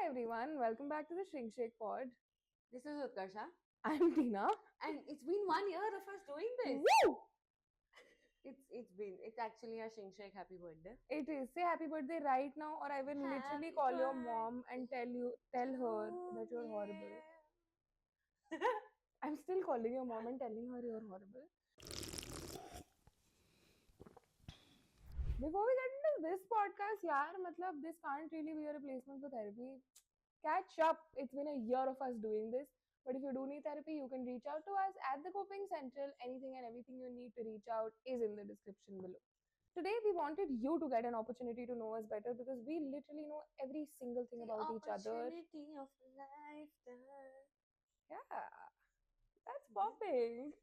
everyone, welcome back to the ShrinkShake Pod. This is Utkarsha, I'm Tina. and it's been 1 year of us doing this. Woo! It's actually a ShrinkShake happy birthday. It is. Say happy birthday right now, or I will literally Happy call your mom and tell her that you're horrible. I'm still calling your mom and telling her you're horrible. Before we get into this podcast, this can't really be a replacement for therapy. Catch up. It's been a year of us doing this. But if you do need therapy, you can reach out to us at the Coping Central. Anything and everything you need to reach out is in the description below. Today, we wanted you to get an opportunity to know us better because we literally know every single thing about each other. Opportunity of a lifetime. Yeah, that's popping.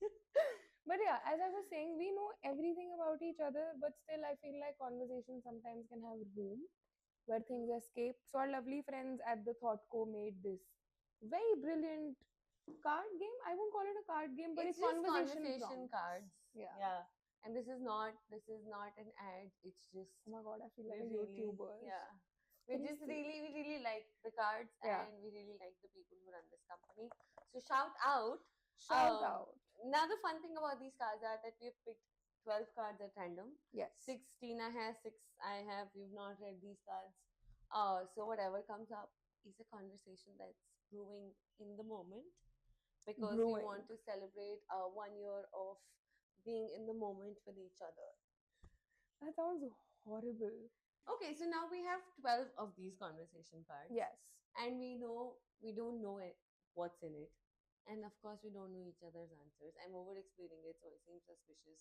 But yeah, as I was saying, we know everything about each other, but still I feel like conversations sometimes can have room where things escape. So our lovely friends at the ThoughtCo made this very brilliant card game. I won't call it a card game, but it's just conversation cards. Yeah. And this is not an ad. It's just Oh my god, I feel like a YouTuber. Yeah. We really like the cards, Yeah. and we really like the people who run this company. So shout out. Shout out. Now the fun thing about these cards are that we've picked 12 cards at random. Yes. 6 Tina has, 6 I have. We've not read these cards. So whatever comes up is a conversation that's brewing in the moment because we want to celebrate 1 year of being in the moment with each other. That sounds horrible. Okay, so now we have 12 of these conversation cards. Yes. And we don't know what's in it. And of course, we don't know each other's answers. I'm over-explaining it, so it seems suspicious.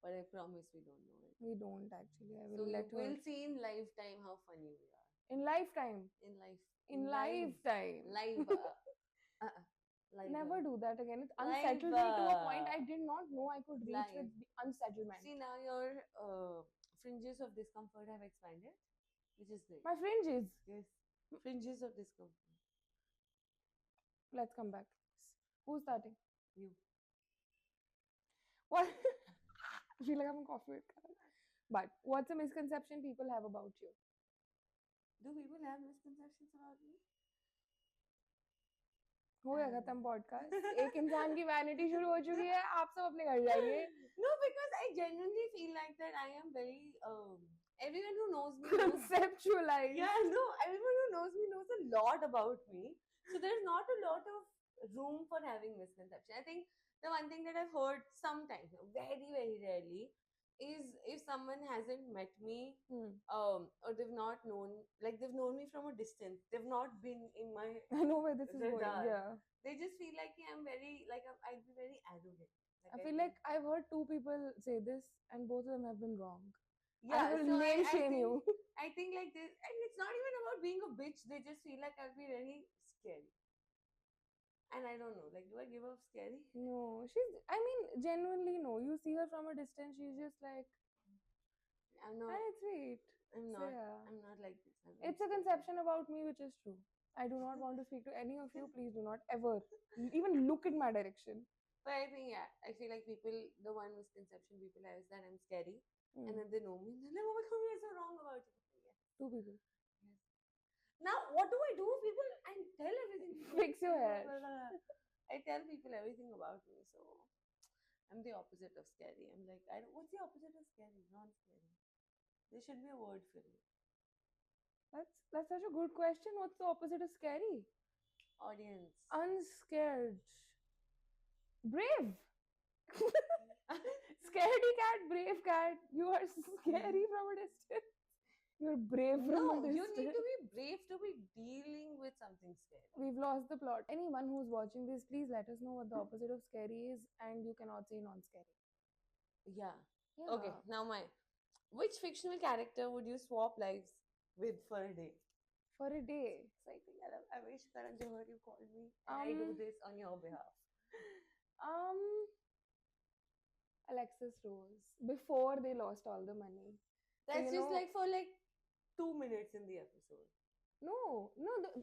But I promise we don't know it. We don't actually. We'll see in lifetime how funny we are. In lifetime? In life. In lifetime. Live. Never do that again. It unsettled me to a point I did not know I could reach with the unsettlement. See, now your fringes of discomfort have expanded, which is great. My fringes? Yes. Fringes of discomfort. Let's come back. Who's starting? You. What? I feel like I'm a coffee with Carl. But what's a misconception people have about you? Do people have misconceptions about me? हो गया खत्म podcast एक इंसान की vanity शुरू हो चुकी है आप सब अपने घर जाइए. No, because I genuinely feel like that I am very everyone who knows me conceptualized. Yeah, no, everyone who knows me knows a lot about me, so there's not a lot of room for having misconception. I think the one thing that I've heard sometimes, very very rarely, is if someone hasn't met me or they've not known, like they've known me from a distance, they've not been in my I know where this is going. Yeah, they just feel like I'm very I'd be very arrogant. I feel like I've heard 2 people say this and both of them have been wrong. Yeah, I will name shame you. I think like this, and it's not even about being a bitch. They just feel like I'll be very scary. And I don't know, like, do I give off scary? No, genuinely no. You see her from a distance, she's just like, I'm not. And it's sweet. I'm so, not. Yeah. I'm not like this. It's a conception about me which is true. I do not want to speak to any of you. Please do not ever even look in my direction. But I think, yeah, I feel like the one misconception people have is that I'm scary. And then they know me. They're like, oh my god, you're so wrong about it. Yeah. 2 people. Yes. Now, what do I do? People, I tell everything. Fix your hair. I tell people everything about me, so I'm the opposite of scary. I'm like, what's the opposite of scary? Non-scary. There should be a word for it. That's such a good question. What's the opposite of scary? Audience. Unscared. Brave. Scaredy cat, brave cat. You are scary from a distance. You're brave from a distance. You need to be brave to be dealing with something scary. We've lost the plot. Anyone who's watching this, please let us know what the opposite of scary is, and you cannot say non-scary. Yeah. Okay, now which fictional character would you swap lives with for a day? For a day? So I wish Karan Johar you called me and I do this on your behalf. Alexis Rose. Before they lost all the money. That's just like for 2 minutes in the episode. No,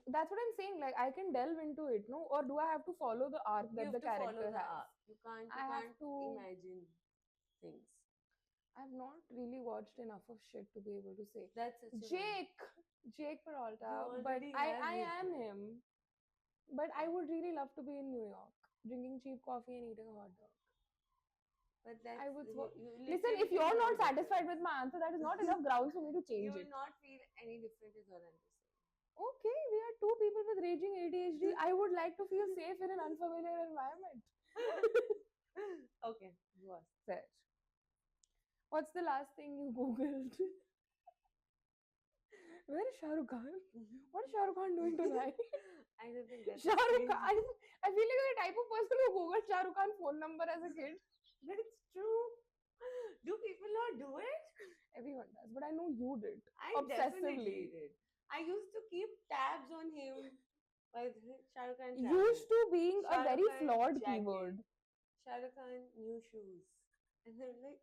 that's what I'm saying. Like, I can delve into it, no? Or do I have to follow the arc that the character has? You can't imagine things. I've not really watched enough of shit to be able to say. That's such a Jake You Peralta, but already I have I his am name. him. But I would really love to be in New York, drinking cheap coffee and eating a hot dog. But that's I would. you Listen, literally if you're feel not no satisfied difference. with my answer, that is not enough grounds for me to You change will it. not feel any different is what I'm just Okay, we are two people with raging ADHD. I would like to feel safe in an unfamiliar environment. saying. Okay, go on. Fair. What's the last thing you googled? Where is Shah Rukh Khan? What is Shah Rukh Khan doing tonight? I don't think that's Shah Rukh strange. Khan. I feel like you're the type of person who googled Shah Rukh Khan's phone number as a kid. That's true. Do people not do it? Everyone does, but I know you did. I Obsessively. definitely did. I used to keep tabs on him. By Shah Rukh Khan Used travel. to being a Shah very Rukh Khan flawed jacket. keyword. Shah Rukh Khan new shoes. And I'm like,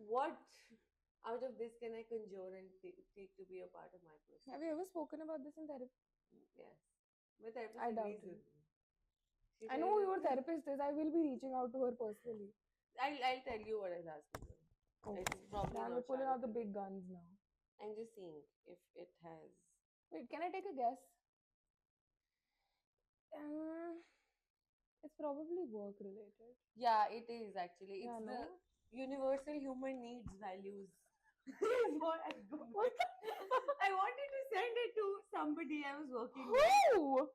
what out of this can I conjure and take to be a part of my personality? Have you ever spoken about this in therapy? Yes. My therapist I doubt agrees it. with me. She I says know who that- your therapist is. I will be reaching out to her personally. I'll tell you what I was asking her. Okay. It's probably Now not we're pulling Shah out the Rukh big guns now. Khan. I'm just seeing if it has. Wait, can I take a guess? It's probably work related. Yeah, it is actually. It's Yeah, the no? universal human needs values. is what I Googled. What the I wanted to send it to somebody I was working with. Who?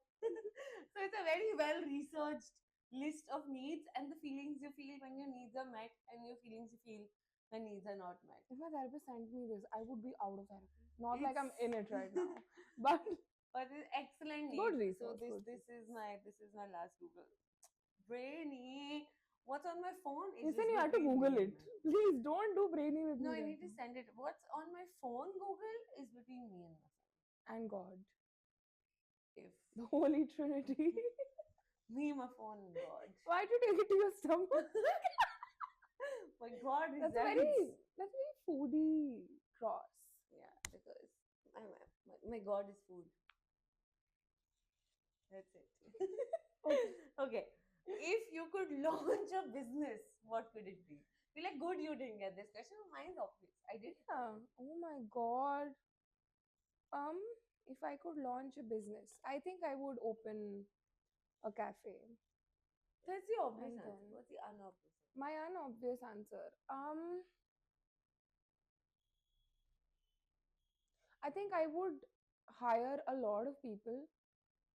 So it's a very well researched list of needs and the feelings you feel when your needs are met and your feelings you feel when needs are not met. If my therapist sent me this, I would be out of therapy. Not like I'm It's- in it right now. But But it's excellent Good need. So resource, good this is my last Google. Brainy. What's on my phone? Is listen, just you have to between Google me it. and my- Please don't do brainy with No, me. I right need to now. send it. What's on my phone, Google, is between me and my phone. And God. If The Holy Trinity. me, my phone, and God. Why'd you take it to your stomach? My God That's resides. very foodie cross. Yeah, because my God is food. That's it. Okay. Okay. If you could launch a business, what could it be? Feel like good you didn't get this question. Mine's obvious. I did. Yeah. Oh my God. If I could launch a business, I think I would open a cafe. That's the obvious And answer. then- What's the unobvious answer? My unobvious answer. I think I would hire a lot of people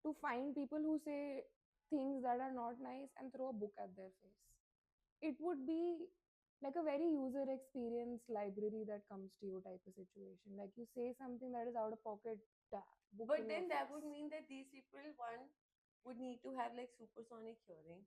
to find people who say things that are not nice and throw a book at their face. It would be like a very user experience library that comes to you type of situation. Like you say something that is out of pocket, book But in then your that face. would mean that these people, one, would need to have like supersonic hearing,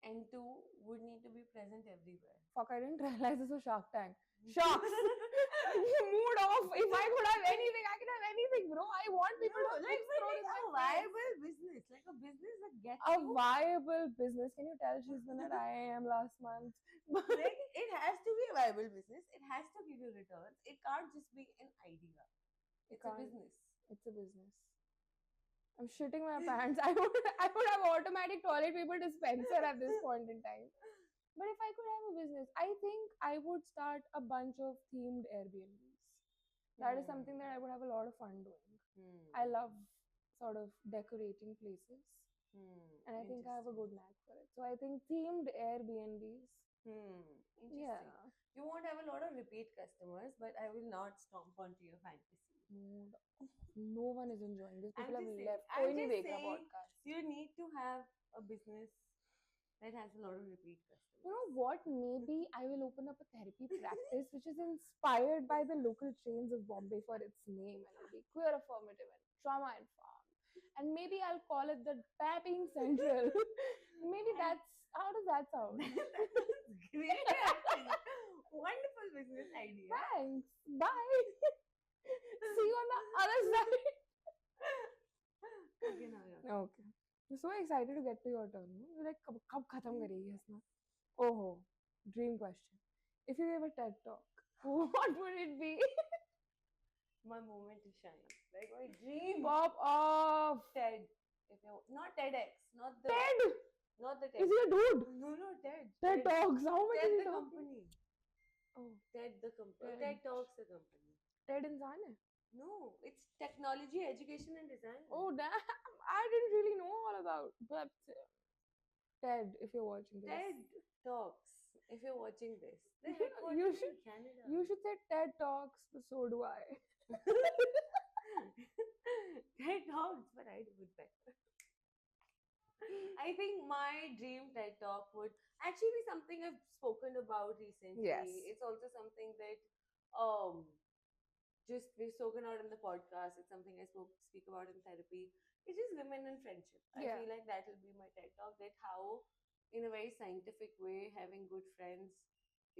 and two, would need to be present everywhere. Fuck, I didn't realize this was Shark Tank. Sharks! Mood off. If I could have anything, I can have anything, bro. I want people No, to like, just but throw like this a in my face. viable business, like a business that gets A you. viable business. Can you tell she's been at IIM last month? Like, it has to be a viable business. It has to give you returns. It can't just be an idea. It's a can't. business. It's a business. I'm shitting my pants. I would have automatic toilet paper dispenser at this point in time. But if I could have a business, I think I would start a bunch of themed Airbnbs. That is something that I would have a lot of fun doing. I love sort of decorating places. And I think I have a good knack for it. So I think themed Airbnbs. Interesting. Yeah. You won't have a lot of repeat customers, but I will not stomp onto your fantasy. No one is enjoying this. I'm People have just saying- left. I'm कोई नहीं just देख रहा saying- podcast. You need to have a business that has a lot of repeat customers. You know what? Maybe I will open up a therapy practice which is inspired by the local trains of Bombay for its name, and it'll be queer, affirmative, and trauma informed. And maybe I'll call it the Tapping Central. Maybe that's how does that sound? That sounds great, actually. Wonderful business idea. Thanks. Bye. See you on the other side. Okay, now you're Okay. I'm so excited to get to your turn. You're like, कब खत्म करेगी इसना? Oh, dream question. If you gave a TED talk, what would it be? my moment to shine. Like my dream Pop off. TED. If you not TEDx, not the TED. Not the Is TED. he a dude? No, TED. TED Talks. How much TED is he the talking? company. Oh, TED the company. TED. TED Talks the company. TED इंसान है. No, it's technology, education, and design. Oh damn! I didn't really know all about. But TED, if you're watching this. TED Talks. If you're watching this, they're You headquartered should in Canada. you should say TED Talks. So do I. TED Talks, but I do it better. I think my dream TED Talk would actually be something I've spoken about recently. Yes. It's also something that um just we've spoken out in the podcast. It's something I speak about in therapy. It's just women and friendship. I Yeah. feel like that will be my TED Talk. That how, in a very scientific way, having good friends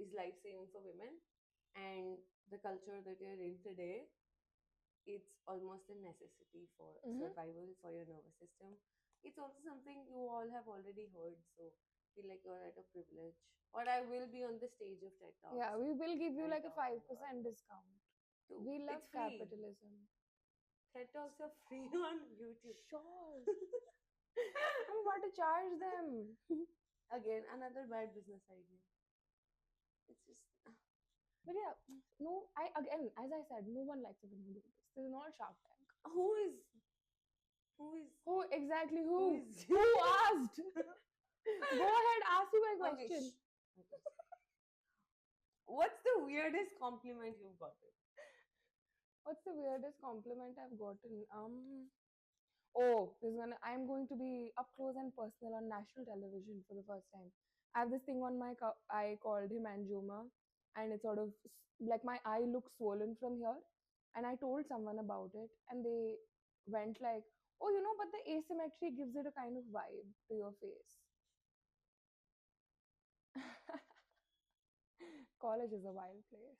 is life saving for women, and the culture that you're in today, it's almost a necessity for survival for your nervous system. It's also something you all have already heard, so feel like you're at a privilege. Or I will be on the stage of TED Talks. Yeah, we will give you and like a talking 5% about it. discount. Too. We love It's free. capitalism. TED Talks are free on YouTube. Sure. I'm about to charge them. Again, another bad business idea. It's just But yeah, no, as I said, no one likes a woman doing this. This is not Shark Tank. who is Who exactly? who Who? is Who asked? Go ahead, ask me my question. Okay. What's the weirdest compliment you've gotten? What's the weirdest compliment I've gotten? Oh, I'm going to be up close and personal on national television for the first time. I have this thing on my eye called hemangioma, and it's sort of like my eye looks swollen from here. And I told someone about it, and they went like, "Oh, but the asymmetry gives it a kind of vibe to your face." College is a wild place.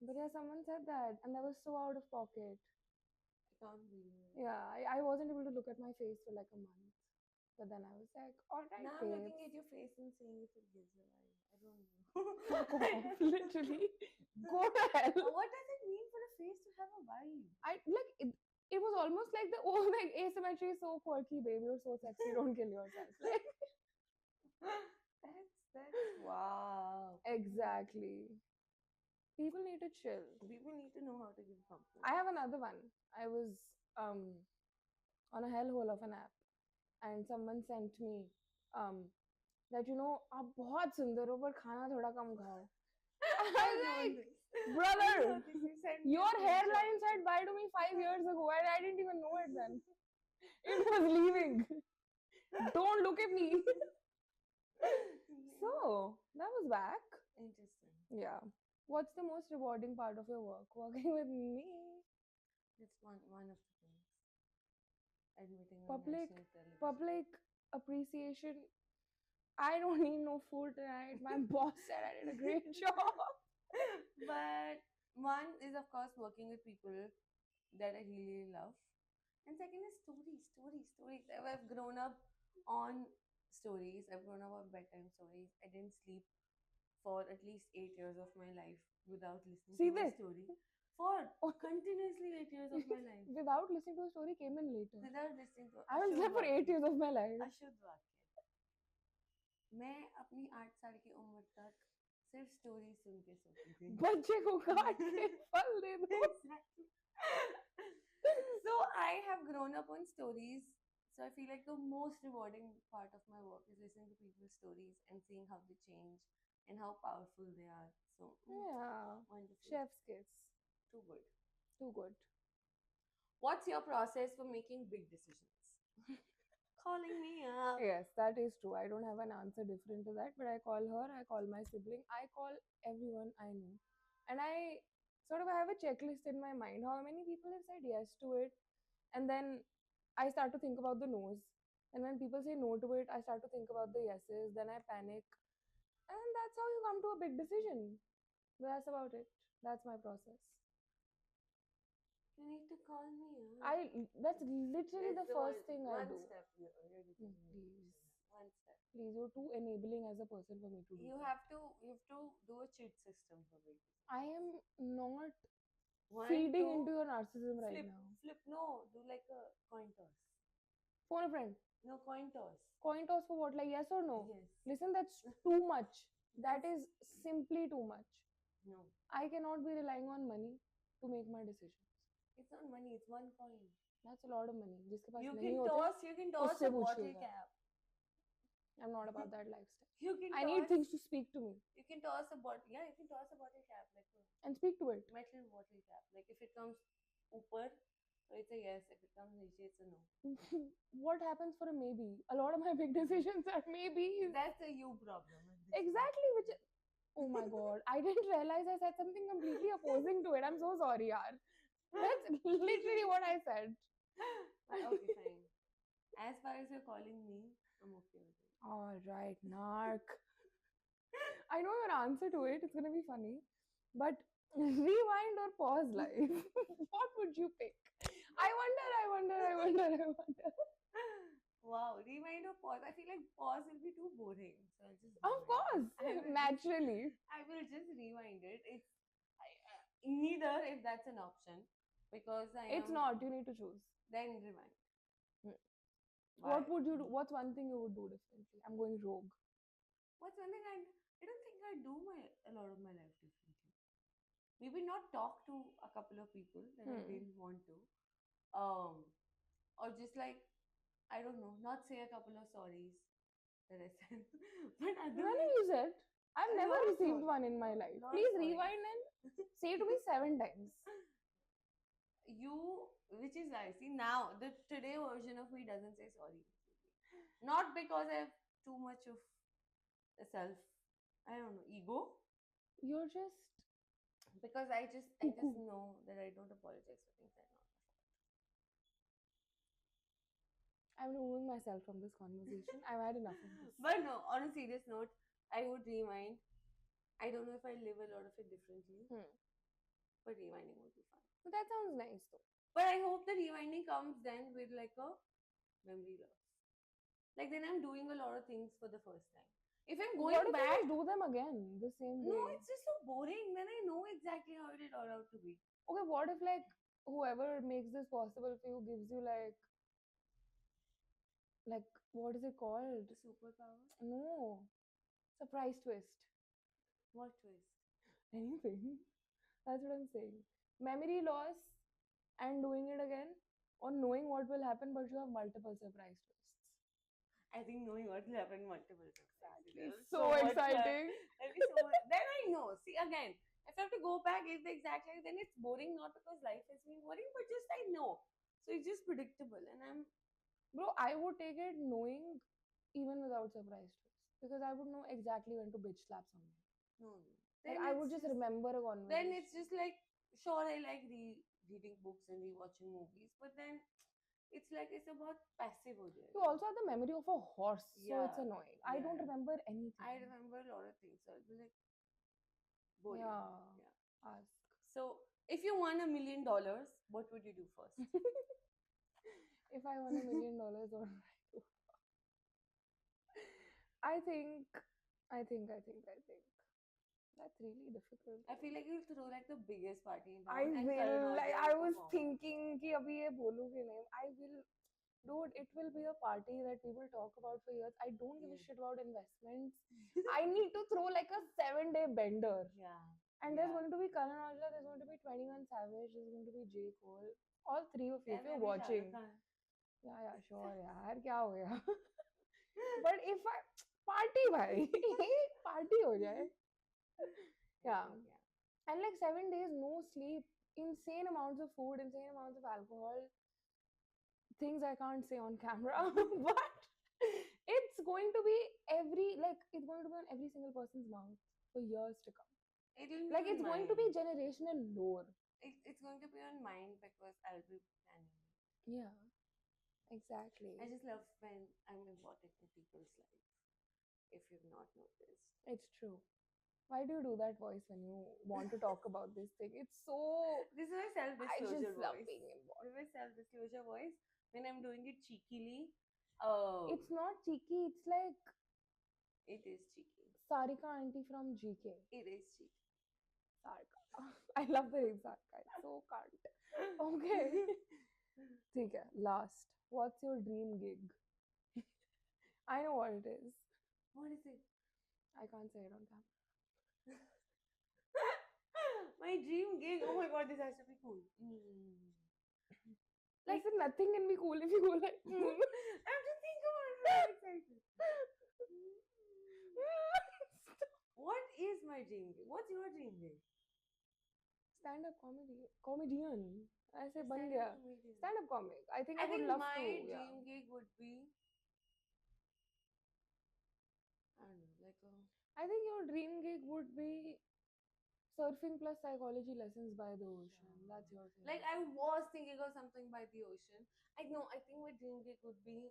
But yeah, someone said that, and that was so out of pocket. I can't believe it. Yeah, I wasn't able to look at my face for like a month. But then I was like, all right, Now I'm babes. looking at your face and saying if it gives a vibe. I don't know. Fuck off, literally. Go to hell. What does it mean for a face to have a vibe? It was almost like like asymmetry is so quirky, babe. You're so sexy. Don't kill yourself. Like, that's wow. exactly. People need to chill. People need to know how to give compliments. I have another one. I was on a hellhole of an app, and someone sent me that आप बहुत सुंदर हो पर खाना थोड़ा कम खाओ. I was like, brother, your hairline said bye to me 5 years ago, and I didn't even know it then. It was leaving. Don't look at me. So that was back. Interesting. Yeah. What's the most rewarding part of your work? Working with me. That's one of the things. Admitting on Public national television. public appreciation. I don't need no food tonight. My boss said I did a great job. But one is, of course, working with people that I really love. And second is stories. I've grown up on stories. I've grown up on bedtime stories. I didn't sleep for at least 8 years of my life without listening See to a this? story. For continuously 8 years of my life. Without listening to a story came in later. Without listening to I haven't slept for 8 years of my life. अशुद्ध वाक्य. मैं अपनी 8 साल की उम्र तक सिर्फ story सुन के सोती थी. बच्चे को काट के फल दे दो. So I have grown up on stories. So I feel like the most rewarding part of my work is listening to people's stories and seeing how they change and how powerful they are. So Yeah. wonderful. Chef's kiss. Too good. Too good. What's your process for making big decisions? Calling me up. Yes, that is true. I don't have an answer different to that, but I call her, I call my sibling, I call everyone I know. And I have a checklist in my mind how many people have said yes to it. And then I start to think about the no's. And when people say no to it, I start to think about the yeses. Then I panic. And that's how you come to a big decision. But that's about it. That's my process. You need to call me up. That's literally the first thing I do. One step. Please. One step. Please, you're too enabling as a person for me to do. You have to do a cheat system for me. I am not feeding into your narcissism right now. No, do like a coin toss. Phone a friend. No, coin toss. Coin toss for what? Like yes or no? Yes. Listen, that's too much. That That's- is simply too much. No. I cannot be relying on money to make my decisions. It's not money, it's one coin. That's a lot of money. जिसके पास You नहीं can होते, toss, you can toss उससे a bottle पूछिएगा. cap. I'm not about that lifestyle. You can I toss, need things to speak to me you can toss a bottle. Yeah, you can toss a bottle cap like and speak to it. metal bottle cap. Like if it comes upper, so it's a yes. If it comes niche, it's a no. What happens for a maybe? A lot of my big decisions are maybes. That's a you problem. Exactly, which oh my god, I didn't realize I said something completely opposing to it. I'm so sorry, yaar. That's literally what I said. Okay, fine. As far as you're calling me, I'm okay with it. All right, narc. I know your answer to it. It's gonna be funny, but rewind or pause life. What would you pick? I wonder. Wow, rewind or pause? I feel like pause will be too boring. So I'll just Of rewind. course, I will naturally. I will just rewind it. It's neither if that's an option because It's not. You need to choose. Then rewind. Hmm. Why? What would you do? What's one thing you would do differently? I'm going rogue. What's one thing I don't think I do a lot of my life differently. Maybe not talk to a couple of people that I didn't want to. Or just like I don't know, not say a couple of sorries that I said. But When have you said? I've A never lot of received sorry. one in my life. Lot of Please sorry. rewind and say to me 7 times. Which is I see now the today version of me doesn't say sorry. Not because I have too much of a self, I don't know, ego. You're just Because I just Cuckoo. know that I don't apologize for things that are not my fault. I'm removing myself from this conversation. I've had enough of this. But no, on a serious note, I would rewind. I don't know if I live a lot of it differently, but rewinding would be fun. But that sounds nice though. But I hope the rewinding comes then with like a memory loss. Like then I'm doing a lot of things for the first time. If I'm going What if you back, just do them again the same way? no, it's just so boring. Then I know exactly how it all out to be. Okay, what if like whoever makes this possible for you gives you like what is it called? The superpower. No. Surprise twist. What twist? Anything. That's what I'm saying. Memory loss and doing it again, or knowing what will happen, but you have multiple surprise twists. I think knowing what will happen multiple times. It's so exciting. That'll be so much. Then I know. See again, if I have to go back, it's exactly then it's boring. Not because life has been boring, but just I know. So it's just predictable, and I'm. Bro, I would take it knowing even without surprise twists, because I would know exactly when to bitch slap someone. No. Like, I would just remember a conversation. Then it's just like sure I like reading books and rewatching movies, but then it's like it's about passive audio. You also have the memory of a horse, so it's Yeah, annoying. I don't yeah. remember anything. I remember a lot of things, so I'll be like boring. Yeah. Ask. So if you won $1 million, what would you do first? If I won $1 million, what would I do? I think. That's really difficult. I feel like you'll throw like the biggest party in town. I and will. Karan Like, Aujla I will was perform. thinking कि अभी ये बोलूँगी नहीं. I will. Dude, it will be a party that people talk about for years. I don't give a shit about investments. I need to throw like a 7-day bender. Yeah. And there's going to be Karan Aujla, there's going to be 21 Savage, there's going to be J. Cole. All three of you, if you're watching. Yeah, sure, यार क्या हो गया? But if I party भाई, party हो जाए. Yeah. And like 7 days, no sleep, insane amounts of food, insane amounts of alcohol, things I can't say on camera, but it's going to be it's going to be on every single person's mouth for years to come. Like it's going to be generational lore. It's going to be on mine because I'll be planning it. Yeah, exactly. I just love when I'm important in people's life. If you've not noticed, it's true. Why do you do that voice when you want to talk about this thing? It's so. This is my self-disclosure I just love voice. being involved. This is my self-disclosure voice when I'm doing it cheekily. It's not cheeky. It's like. It is cheeky. Sarika auntie from GK. It is cheeky. Sarika. I love the name Sarika. It's so cunt. Okay. ठीक है, last. What's your dream gig? I know what it is. What is it? I can't say it on camera. My dream gig. Oh my god, this has to be cool. Like, nothing can be cool if you go like. I have to think about it. I'm excited. What is my dream gig? What's your dream gig? Stand-up comedian. ऐसे बन Stand-up गया. comedian. Stand-up comic. I think I would think love my to. dream gig would be, I don't know, like a. I think your dream gig would be surfing plus psychology lessons by the ocean. That's your thing. Like, I was thinking of something by the ocean. I know. I think my dream gig would be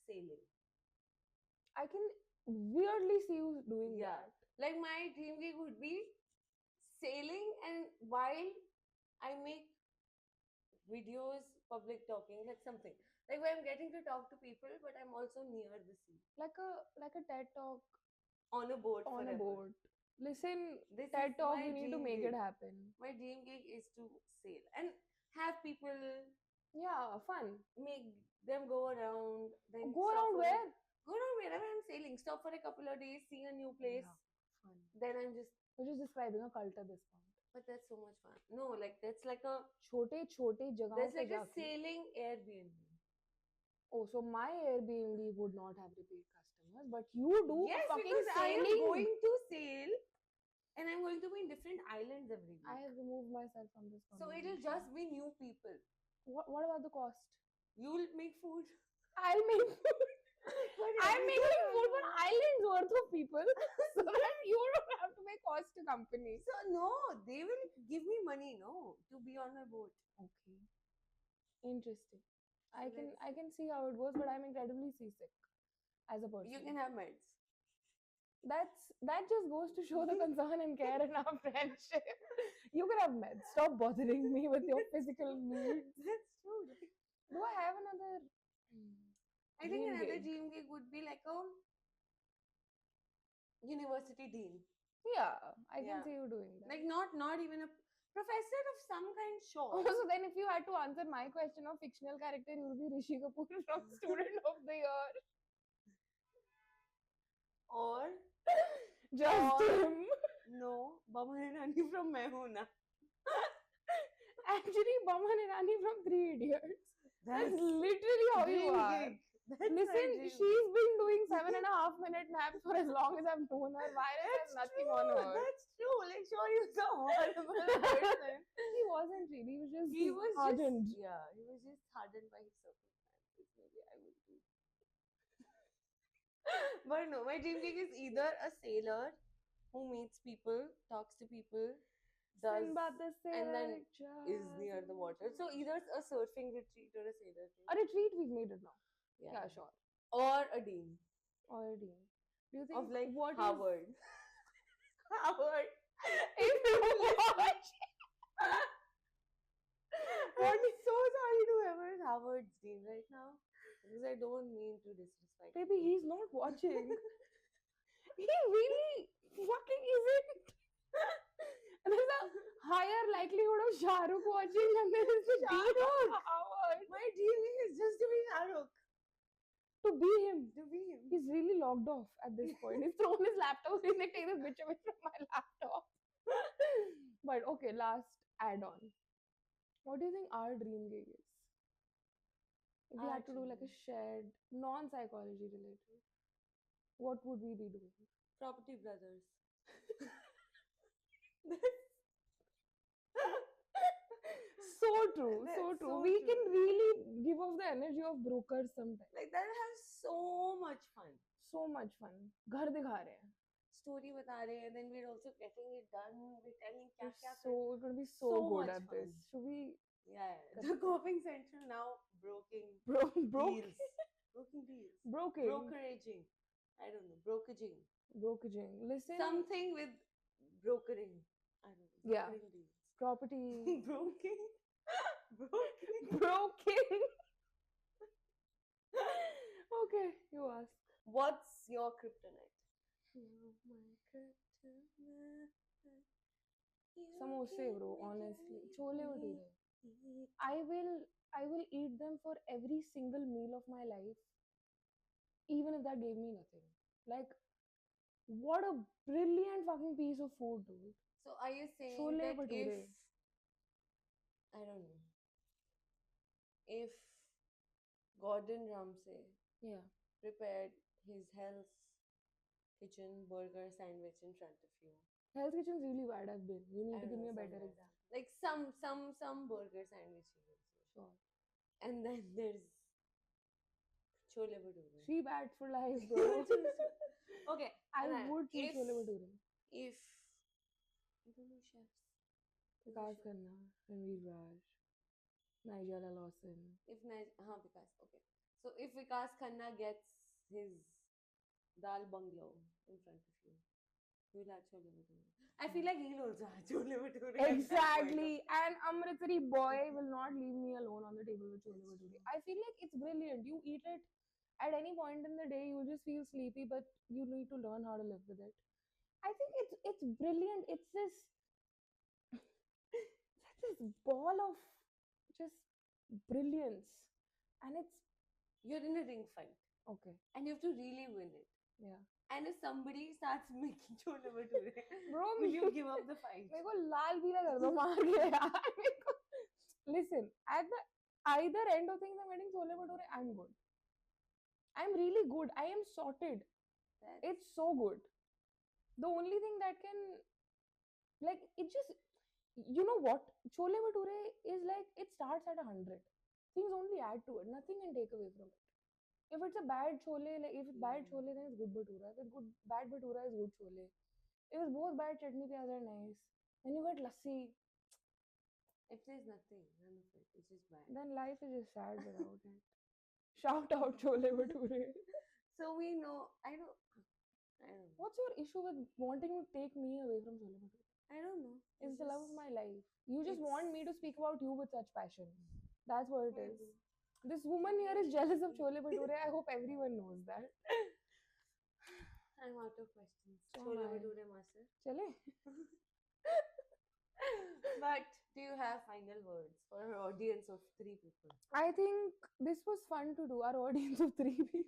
sailing. I can weirdly see you doing that. Like, my dream gig would be sailing, and while I make videos, public talking, like something. Like where I'm getting to talk to people, but I'm also near the sea. Like a TED talk On a boat on forever. a boat. Listen, This TED is talk, my we need to dream make gig. it happen. My dream gig is to sail and have people, Yeah, fun. make them go around. Then Go stop around for where? Go around wherever I'm sailing. Stop for a couple of days, see a new place. Yeah, fun. Then I'm just. We're just describing a cult at this point. But that's so much fun. No, like that's like a. छोटे जगहों That's पे like a जाके. sailing Airbnb. Oh, so my Airbnb would not have repeat customers, but you do Yes, fucking because sailing. I am going to sail, and I'm going to be in different islands every week. I have removed myself from this So conversation. it'll just be new people. What about the cost? You'll make food. I'll make food. I'm making food for islands worth of people, so that you don't have to pay cost to company. So no, they will give me money, no, to be on my boat. Okay, interesting. I can see how it goes, but I'm incredibly seasick as a person. You can have meds. That just goes to show the concern and care in our friendship. You can have meds. Stop bothering me with your physical needs. That's true. Do I have another? I think dream another gig? dream gig would be like a university dean. Yeah, I can Yeah. see you doing that. Like not even a professor of some kind, sure. Oh, so then if you had to answer my question of fictional character, you would be Rishi Kapoor from Student of the Year. Or Just him. no, Baman Irani from Mehuna. Actually, Baman Irani from Three Idiots. That's literally how you dream are. gig. That's my Listen, dream she's been doing 7.5-minute naps for as long as I've known her. Virus has nothing on her. That's true. Like, sure, he was a horrible person. He wasn't really. He was hardened. just, yeah, he was just hardened by his circumstances. Maybe I would do. But no, my dream gig is either a sailor who meets people, talks to people, does, and then is near the water. So either a surfing retreat or a sailor thing. A retreat, we've made it now. Yeah, sure. Or a dean. Or a dean. Do you think Of like what is- Harvard. Harvard. If you watch I'm so sorry to whoever is Harvard's dean right now, because I don't mean to disrespect. Baby, he's not watching. He really fucking isn't. And there's a higher likelihood of Shah Rukh watching than there is the Shah dean of Rukh. Harvard. My dream is just to be Shahrukh. To be him. To be him. He's really logged off at this point. He's thrown his laptop. He's like, take this bitch away from my laptop. But okay, last add-on. What do you think our dream gig is? If we Our had to do like a dream. shared, non-psychology related, what would we be doing? Property Brothers. So true, so That's true. so We true. can really give off the energy of brokers sometimes. Like that will have so much fun. So much fun. घर दिखा रहे हैं. Story बता रहे हैं, then we're also getting it done. We're telling क्या क्या. We're going to be so, So good much at this. fun. Should we? Yeah. The coping center now broking Broking. deals. Broking deals. Broking. Brokeraging. I don't know. Brokaging. Brokaging. Listen. Something with brokering. I don't know. Yeah. Brokering deals. Property. Broking. Broking. Broking. Okay, you ask. What's your kryptonite? Samosa, bro, honestly. Chole bhature. I will eat them for every single meal of my life, even if that gave me nothing. Like, what a brilliant fucking piece of food, dude. So are you saying Chole that if bhature. I don't know, if Gordon Ramsay Yeah. prepared his Hell's Kitchen burger sandwich in front of you, Hell's Kitchen's really bad, I've been. You I need to don't give know, me a some better bad. example. Like some burger sandwich he gives you. Sure. And then there's chole bhature. Three bad for life, bro. Okay, I and would choose chole bhature. if I don't know chefs. Vikas Khanna, Ranveer Raj, Nigella Lawson. If Vikas, okay. So if Vikas Khanna gets his dal bungalow in front of you, you'll have chole bhature. I feel like he'll also have chole bhature. Exactly. And Amritsari boy will not leave me alone on the table with chole bhature. I feel like it's brilliant. You eat it at any point in the day, you just feel sleepy, but you need to learn how to live with it. I think it's brilliant. It's this ball of just brilliance, and it's You're in a ring fight okay. and you have to really win it. Yeah. And if somebody starts making chole bhature, Bro, will you give up the fight? मेरे को लाल पीला कर दो मार के यार मेरे को. Listen, at the either end of things, I'm getting chole bhature. I'm good. I'm really good. I am sorted. It's so good. The only thing that can, like, it just, you know what? Chole bhature is like, it starts at 100. Things only add to it. Nothing can take away from it. If it's a bad chole, like if it's bad chole, then it's good bhatura. If it's good, bad bhatura is good chole. If it's both bad, chutney pyaz are nice. Then you get lassi. If there's nothing, none of it, it's just bad. Then life is just sad without it. Shout out chole bhature. So we know, I don't know. What's your issue with wanting to take me away from chole bhature? I don't know. It's the love of my life. You just want me to speak about you with such passion. That's what it is. This woman here is jealous of chole bhature. I hope everyone knows that. I'm out of questions. So Chole am I. bhature master. Chale? But do you have final words for our audience of 3 people? I think this was fun to do, our audience of 3 people.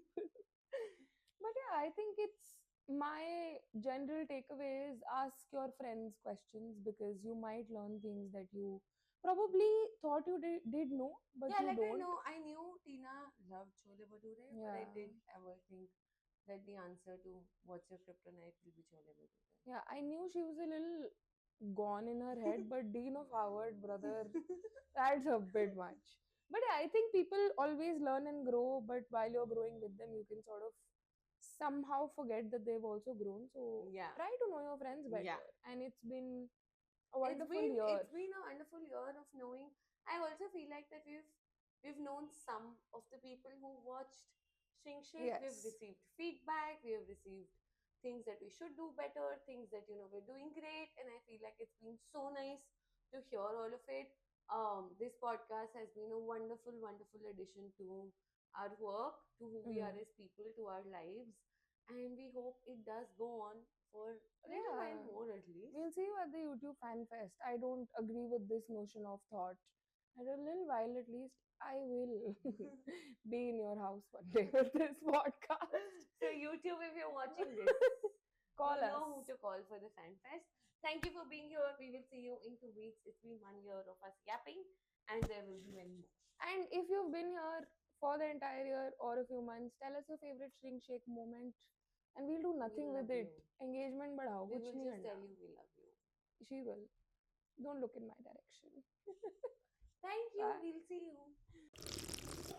But yeah, I think it's my general takeaway is ask your friends questions because you might learn things that you probably thought you did know, but Yeah, you like don't. I knew Tina loved chole bhature, but I didn't ever think that the answer to what's your kryptonite will be chole bhature. Yeah, I knew she was a little gone in her head, but Dean of Howard, brother, that's a bit much. But yeah, I think people always learn and grow, but while you're growing with them, you can sort of somehow forget that they've also grown. So Yeah. try to know your friends better. Yeah. And it's been a wonderful year. It's been a wonderful year of knowing. I also feel like that we've known some of the people who watched ShrinkShake. Yes. We've received feedback. We have received things that we should do better, things that we're doing great, and I feel like it's been so nice to hear all of it. This podcast has been a wonderful, wonderful addition to our work, to who we are as people, to our lives, and we hope it does go on for a little while more at least. We'll see you at the YouTube Fan Fest. I don't agree with this notion of thought. At a little while at least, I will be in your house one day with this podcast. So YouTube, if you're watching this, call you us. know who to call for the Fan Fest. Thank you for being here. We will see you in 2 weeks. It's been 1 year of us yapping, and there will be many more. And if you've been here for the entire year or a few months, tell us your favorite ShrinkShake moment. And we'll do nothing with it. Engagement badhao. We will just tell you we love you. She will. Don't look in my direction. Thank you. Bye. We'll see you.